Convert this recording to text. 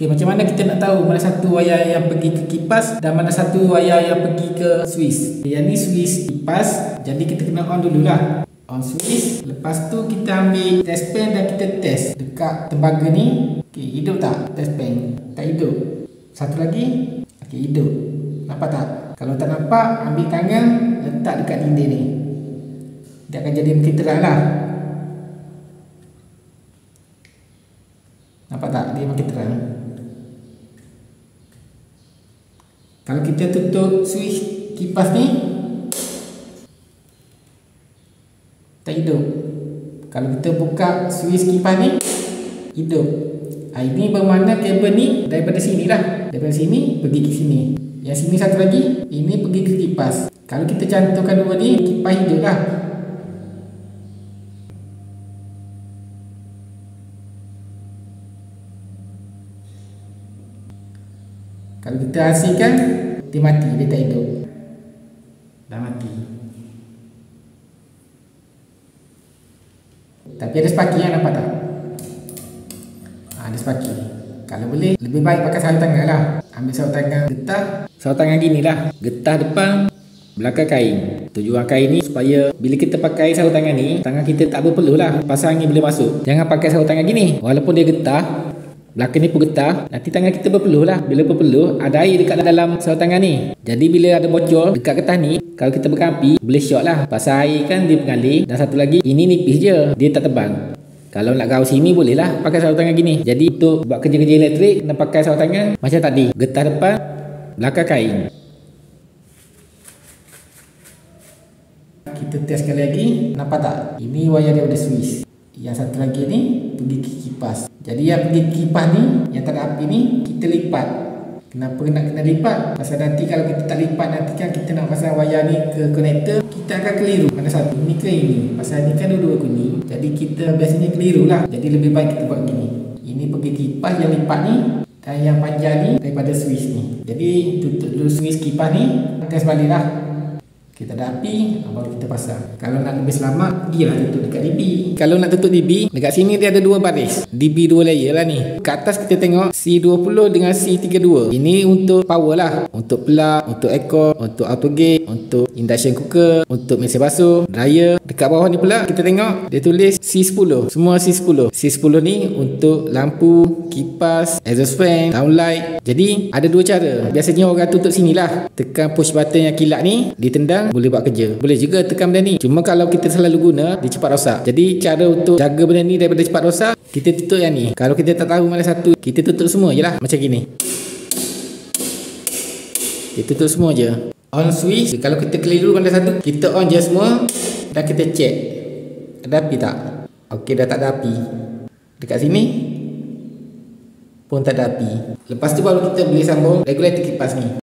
Okey, macam mana kita nak tahu mana satu wayar yang pergi ke kipas dan mana satu wayar yang pergi ke switch? Yang ni switch kipas, jadi kita kena on dululah. On switch, lepas tu kita ambil test pen dan kita test dekat tembaga ni. Okey, hidup tak test pen? Tak hidup. Satu lagi. Okey, hidup. Nampak tak? Kalau tak nampak, ambil tangan letak dekat dinding ni. Dia akan jadi makin terang lah. Nampak tak? Dia makin terang. Kalau kita tutup switch kipas ni, tak hidup. Kalau kita buka switch kipas ni, hidup. Ini bermakna kabel ni daripada sini lah. Daripada sini pergi ke sini. Yang sini satu lagi, ini pergi ke kipas. Kalau kita cantumkan dua ni, kipas hidup lah. Kalau kita asingkan, dia mati, dia tak hidup. Dah mati. Tapi ada sparking yang nampak tak? Ada sparking. Kalau boleh, lebih baik pakai sarung tangan lah. Ambil sarung tangan getah. Sarung tangan gini lah. Getah depan, belakang kain. Tujuan kain ni supaya bila kita pakai sarung tangan ni, tangan kita tak berpeluh lah. Pasal angin boleh masuk. Jangan pakai sarung tangan gini. Walaupun dia getah, belakang ni pun getah, nanti tangan kita berpeluh lah. Bila berpeluh, ada air dekat dalam sarung tangan ni. Jadi bila ada bocor dekat getah ni, kalau kita pegang api, boleh short lah. Pasal air kan dia mengalir. Dan satu lagi, ini nipis je, dia tak tebal. Kalau nak gaul sini, boleh lah pakai sarung tangan gini. Jadi untuk buat kerja-kerja elektrik, kena pakai sarung tangan macam tadi. Getah depan, belakang kain. Kita test sekali lagi. Nampak tak? Ini wayar daripada switch. Yang satu lagi ni pergi ke kipas. Jadi yang pergi ke kipas ni, yang tak ada api ni, kita lipat. Kenapa nak kena lipat? Pasal nanti kalau kita tak lipat, nanti kan kita nak pasang wayar ni ke konektor, kita akan keliru mana satu, ni ke ini. Pasal ni kan dua-dua kuning, jadi kita biasanya keliru lah. Jadi lebih baik kita buat gini. Ini pergi kipas yang lipat ni, dan yang panjang ni daripada switch ni. Jadi tutup dulu switch kipas ni, test balik lah. Kita ada api, baru kita pasang. Kalau nak lebih selamat, dia lah tutup dekat DB. Kalau nak tutup DB, dekat sini dia ada dua baris. DB dua layer lah ni. Kat atas kita tengok C20 dengan C32. Ini untuk power lah. Untuk plug, untuk aircon, untuk auto gate, untuk induction cooker, untuk mesin basuh, dryer. Dekat bawah ni pula kita tengok dia tulis C10. Semua C10. C10 ni untuk lampu, kipas, exhaust fan, downlight. Jadi ada dua cara. Biasanya orang tutup sini lah. Tekan push button yang kilat ni, ditendang, boleh buat kerja. Boleh juga tekan benda ni. Cuma kalau kita selalu guna, dia cepat rosak. Jadi cara untuk jaga benda ni daripada cepat rosak, kita tutup yang ni. Kalau kita tak tahu mana satu, kita tutup semua je lah. Macam gini. Kita tutup semua je. On switch, kalau kita keliru mana satu, kita on je semua dan kita check. Ada api tak? Okey, dah tak ada api. Dekat sini pun tak ada api. Lepas tu baru kita boleh sambung regulator kipas ni.